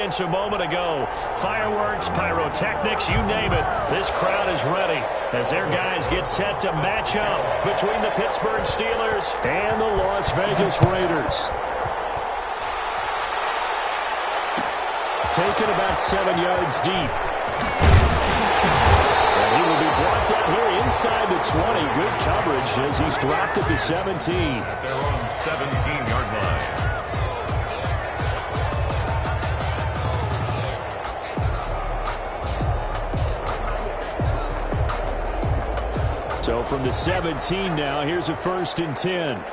A moment ago. Fireworks, pyrotechnics, you name it. This crowd is ready as their guys get set to match up between the Pittsburgh Steelers and the Las Vegas Raiders. Taken about 7 yards deep. And he will be brought down here inside the 20. Good coverage as he's dropped at the 17. At their own 17-yard line. So from the 17 now, here's a 1st and 10.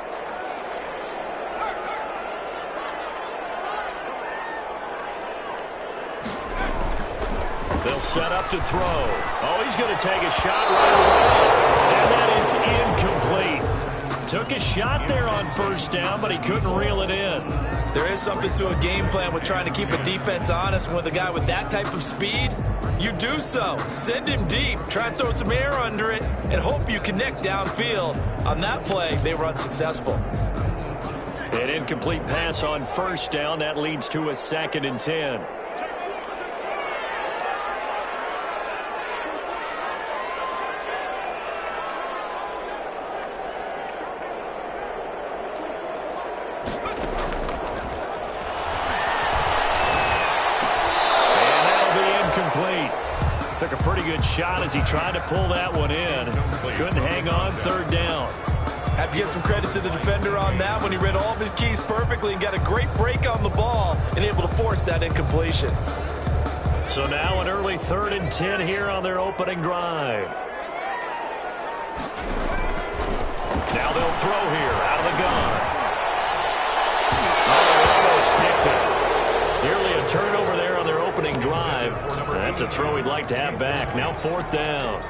They'll set up to throw. Oh, he's going to take a shot right away. And that is incomplete. Took a shot there on 1st down, but he couldn't reel it in. There is something to a game plan with trying to keep a defense honest. With a guy with that type of speed, you do so. Send him deep. Try and throw some air under it and hope you connect downfield. On that play, they were unsuccessful. An incomplete pass on 1st down. That leads to a 2nd and 10. Took a pretty good shot as he tried to pull that one in. Couldn't hang on 3rd down. Have to give some credit to the defender on that when he read all of his keys perfectly and got a great break on the ball and able to force that incompletion. So now an early 3rd and 10 here on their opening drive. Now they'll throw here out of the gun. Oh, almost picked it. Nearly a turnover there on their opening drive. That's a throw he'd like to have back. Now 4th down.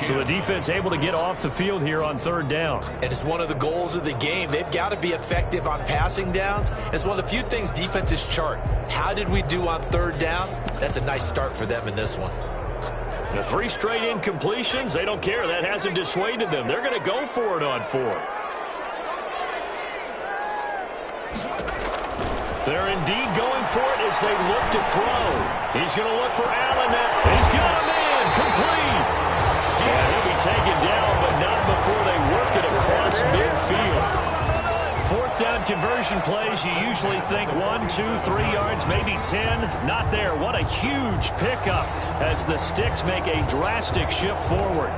So the defense able to get off the field here on 3rd down. And it's one of the goals of the game. They've got to be effective on passing downs. It's one of the few things defenses chart. How did we do on 3rd down? That's a nice start for them in this one. The 3 straight incompletions, they don't care. That hasn't dissuaded them. They're going to go for it on 4th. They're indeed going for it as they look to throw. He's going to look for Allen now. He's got a man complete. And he'll be taken down, but not before they work it across midfield. 4th down conversion plays, you usually think 1, 2, 3 yards, maybe 10. Not there. What a huge pickup as the Sticks make a drastic shift forward.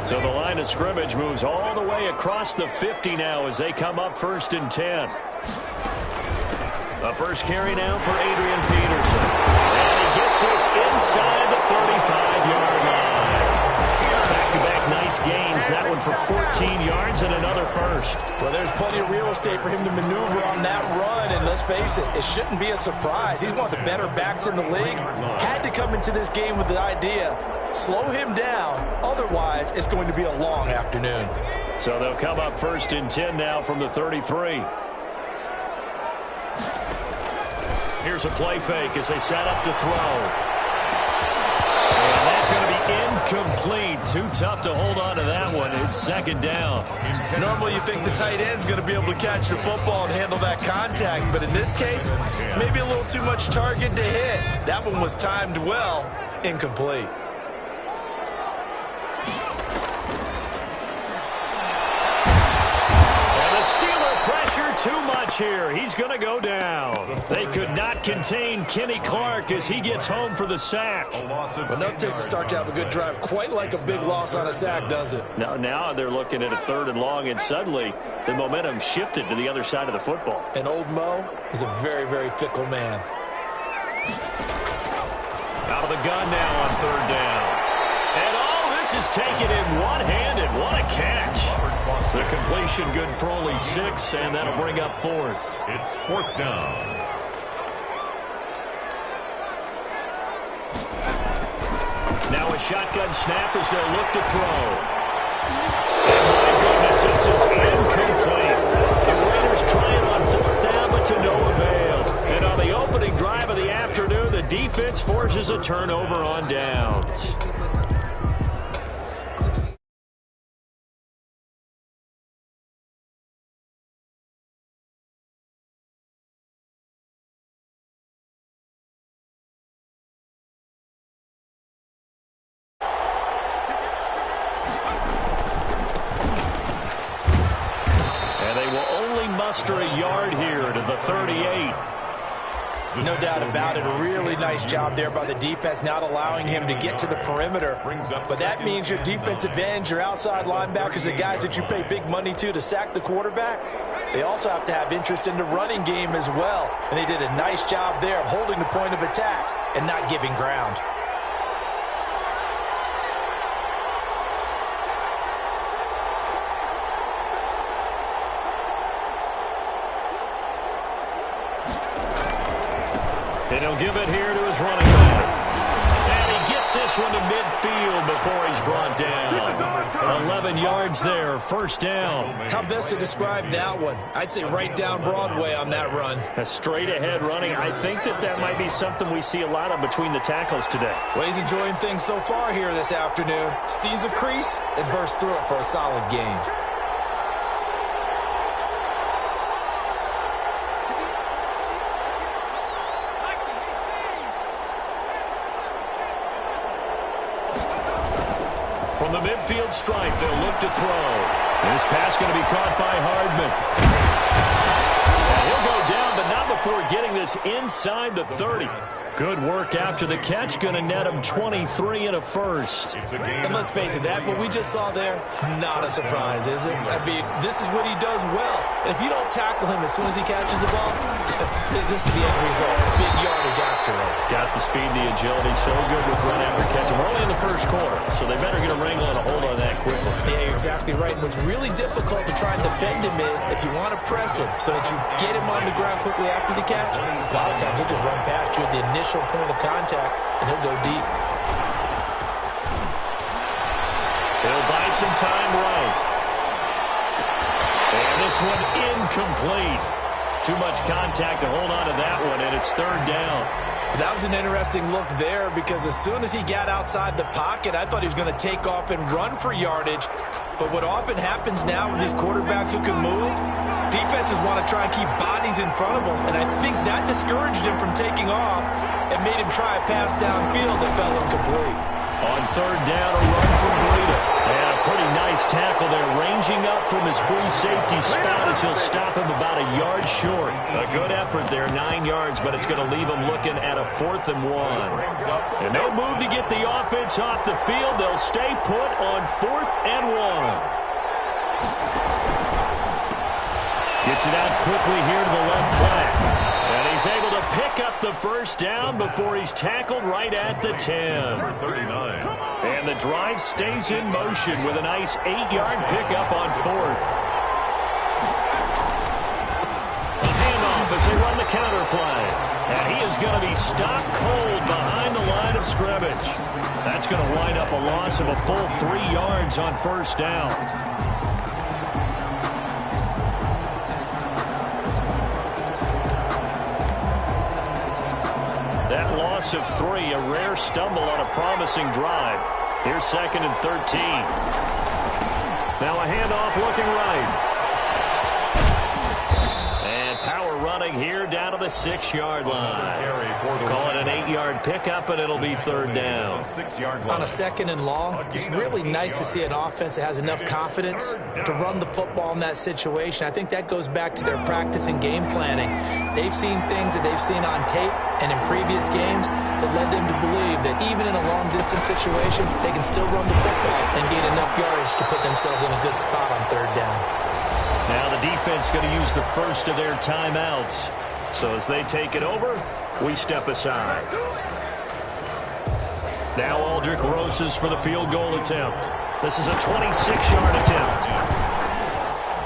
So the line of scrimmage moves all the way across the 50 now as they come up 1st and 10. The first carry now for Adrian Peterson. And he gets this inside the 35-yard line. Back-to-back nice gains. That one for 14 yards and another 1st. Well, there's plenty of real estate for him to maneuver on that run. And let's face it, it shouldn't be a surprise. He's one of the better backs in the league. Had to come into this game with the idea, slow him down. Otherwise, it's going to be a long afternoon. So they'll come up 1st and 10 now from the 33. Here's a play fake as they set up to throw. And that's going to be incomplete. Too tough to hold on to that one. It's 2nd down. Normally you think the tight end's going to be able to catch the football and handle that contact. But in this case, maybe a little too much target to hit. That one was timed well. Incomplete. Too much here. He's going to go down. They could not contain Kenny Clark as he gets home for the sack. Enough takes to start to have a good drive. Quite like a big loss on a sack, does it? Now they're looking at a 3rd and long, and suddenly the momentum shifted to the other side of the football. And old Mo is a very, very fickle man. Out of the gun now on 3rd down. And this is taken in one-handed. What a catch. The completion good for only 6, and that'll bring up 4th. It's 4th down. Now a shotgun snap as they'll look to throw. And my goodness, this is incomplete. The Raiders trying on 4th down, but to no avail. And on the opening drive of the afternoon, the defense forces a turnover on downs. muster a yard here to the 38. No doubt about it. A really nice job there by the defense, not allowing him to get to the perimeter. But that means your defensive ends, your outside linebackers, the guys that you pay big money to sack the quarterback, they also have to have interest in the running game as well. And they did a nice job there of holding the point of attack and not giving ground. And he'll give it here to his running back. And he gets this one to midfield before he's brought down. 11 yards there, first down. How best to describe that one? I'd say right down Broadway on that run. A straight ahead running. I think that might be something we see a lot of between the tackles today. Well, he's enjoying things so far here this afternoon. Sees a crease and bursts through it for a solid gain. From the midfield stripe, they'll look to throw. This pass going to be caught by Hardman. And he'll go down, but not before getting this inside the 30. Good work after the catch. Going to net him 23 and a first. And let's face it, that what we just saw there, not a surprise, is it? I mean, this is what he does well. And if you don't tackle him as soon as he catches the ball, this is the end result. Big yardage afterwards. Got the speed, the agility, so good with run after catch. We're only in the first quarter, so they better get a wrangle and a hold on that quickly. Yeah, you're exactly right. And what's really difficult to try and defend him is if you want to press him so that you get him on the ground quickly after the catch, a lot of times he'll just run past you at the initial point of contact, and he'll go deep. He'll buy some time right. And this one incomplete. Too much contact to hold on to that one, and it's third down. That was an interesting look there because as soon as he got outside the pocket, I thought he was going to take off and run for yardage. But what often happens now with these quarterbacks who can move, defenses want to try and keep bodies in front of them, and I think that discouraged him from taking off and made him try a pass downfield that fell incomplete. On third down, a run from Breida. And a pretty nice tackle there, ranging up from his free safety spot as he'll stop him about a yard short. A good effort there, 9 yards, but it's going to leave him looking at a 4th and 1. And they'll move to get the offense off the field. They'll stay put on 4th and 1. Gets it out quickly here to the left flat. And he's able to pick up the first down before he's tackled right at the 10. And the drive stays in motion with a nice 8-yard pickup on 4th. A handoff as they run the counter play. And he is going to be stopped cold behind the line of scrimmage. That's going to wind up a loss of a full 3 yards on first down. That loss of 3, a rare stumble on a promising drive. Here's 2nd and 13. Now a handoff looking right. And power running here down to the 6-yard line. Call it an 8-yard pickup, and it'll be third down. On a 2nd and long, it's really nice to see an offense that has enough confidence to run the football in that situation. I think that goes back to their practice and game planning. They've seen things that they've seen on tape and in previous games that led them to believe that even in a long-distance situation, they can still run the football and gain enough yardage to put themselves in a good spot on third down. Now the defense going to use the first of their timeouts. So as they take it over, we step aside. Now Aldrich Rosas for the field goal attempt. This is a 26-yard attempt.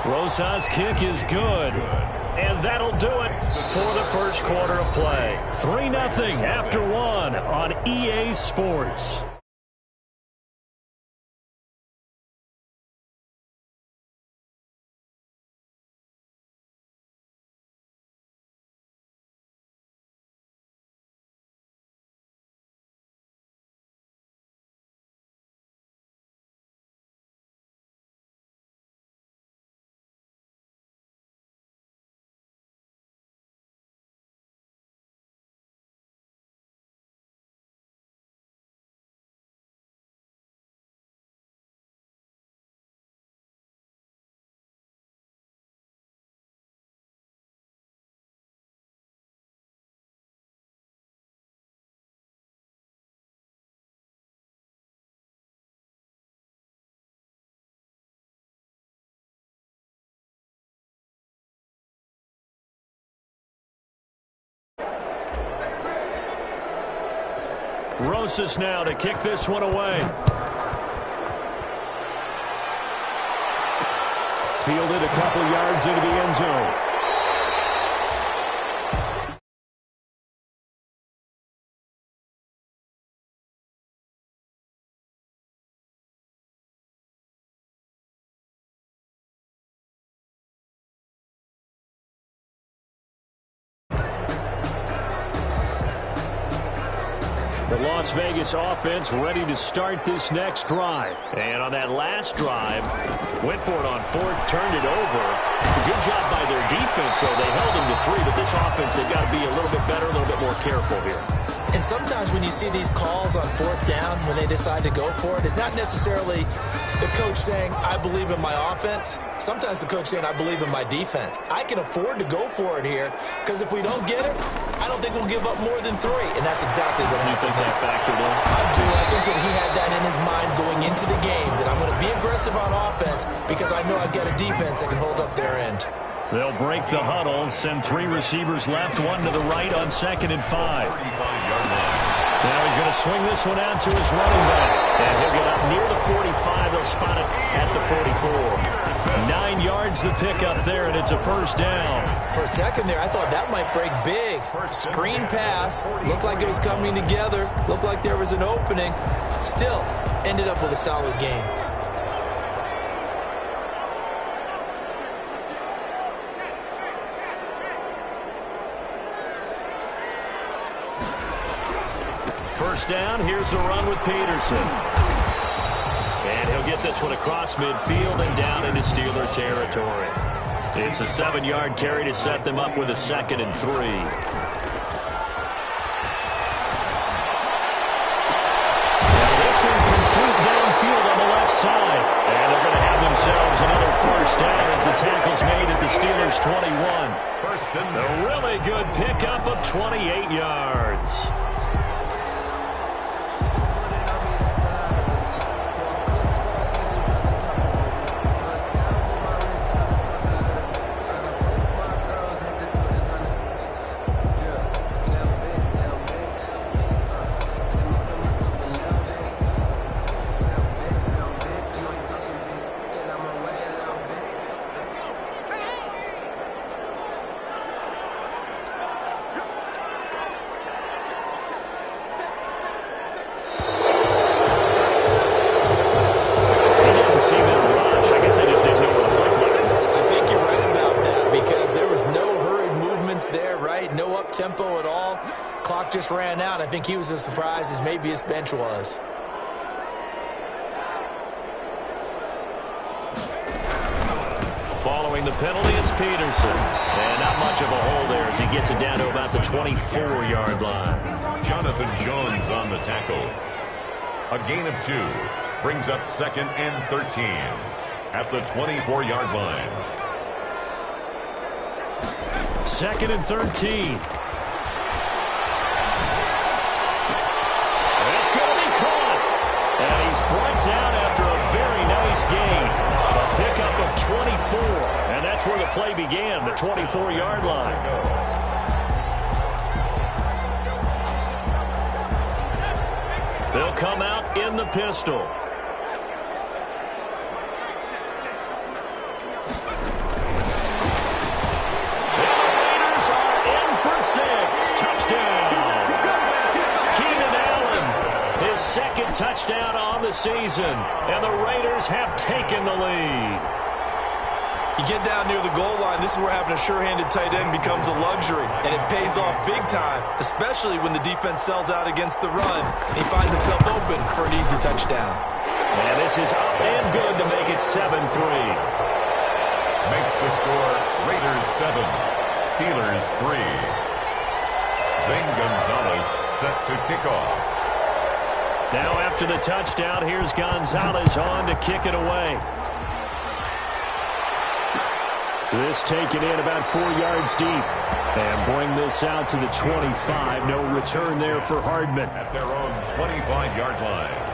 Rosas' kick is good. And that'll do it for the first quarter of play. 3-0 after 1 on EA Sports. Rosas now to kick this one away. Fielded a couple yards into the end zone. The Las Vegas offense ready to start this next drive. And on that last drive, went for it on fourth, turned it over. Good job by their defense, though. They held them to 3, but this offense, they've got to be a little bit better, a little bit more careful here. And sometimes when you see these calls on fourth down, when they decide to go for it, it's not necessarily the coach saying, I believe in my offense. Sometimes the coach saying, I believe in my defense. I can afford to go for it here because if we don't get it, I don't think we'll give up more than 3. And that's exactly what happened. You think that factored in? I do. I think that he had that in his mind going into the game, that I'm going to be aggressive on offense because I know I've got a defense that can hold up their end. They'll break the huddle, send 3 receivers left, 1 to the right on 2nd and 5. Now he's going to swing this one out to his running back. And he'll get up near the 45. They'll spot it at the 44. 9 yards the pick up there, and it's a first down. For a second there, I thought that might break big. Screen pass. Looked like it was coming together. Looked like there was an opening. Still, ended up with a solid game. First down, here's the run with Peterson. And he'll get this one across midfield and down into Steeler territory. It's a 7-yard carry to set them up with a 2nd and 3. And this one complete downfield on the left side. And they're going to have themselves another first down as the tackle's made at the Steelers' 21. A really good pickup of 28 yards. Tempo at all. Clock just ran out. I think he was as surprised as maybe his bench was. Following the penalty, it's Peterson. And not much of a hole there as he gets it down to about the 24-yard line. Jonathan Jones on the tackle. A gain of 2 brings up 2nd and 13 at the 24-yard line. 2nd and 13. It's going to be caught. And he's brought down after a very nice gain. A pickup of 24. And that's where the play began, the 24-yard line. They'll come out in the pistol. Second touchdown on the season, and the Raiders have taken the lead. You get down near the goal line, this is where having a sure-handed tight end becomes a luxury, and it pays off big time, especially when the defense sells out against the run. He finds himself open for an easy touchdown. And this is up and good to make it 7-3. Makes the score Raiders 7, Steelers 3. Zane Gonzalez set to kick off. Now after the touchdown, here's Gonzalez on to kick it away. This taken in about 4 yards deep. And bring this out to the 25. No return there for Hardman. At their own 25-yard line.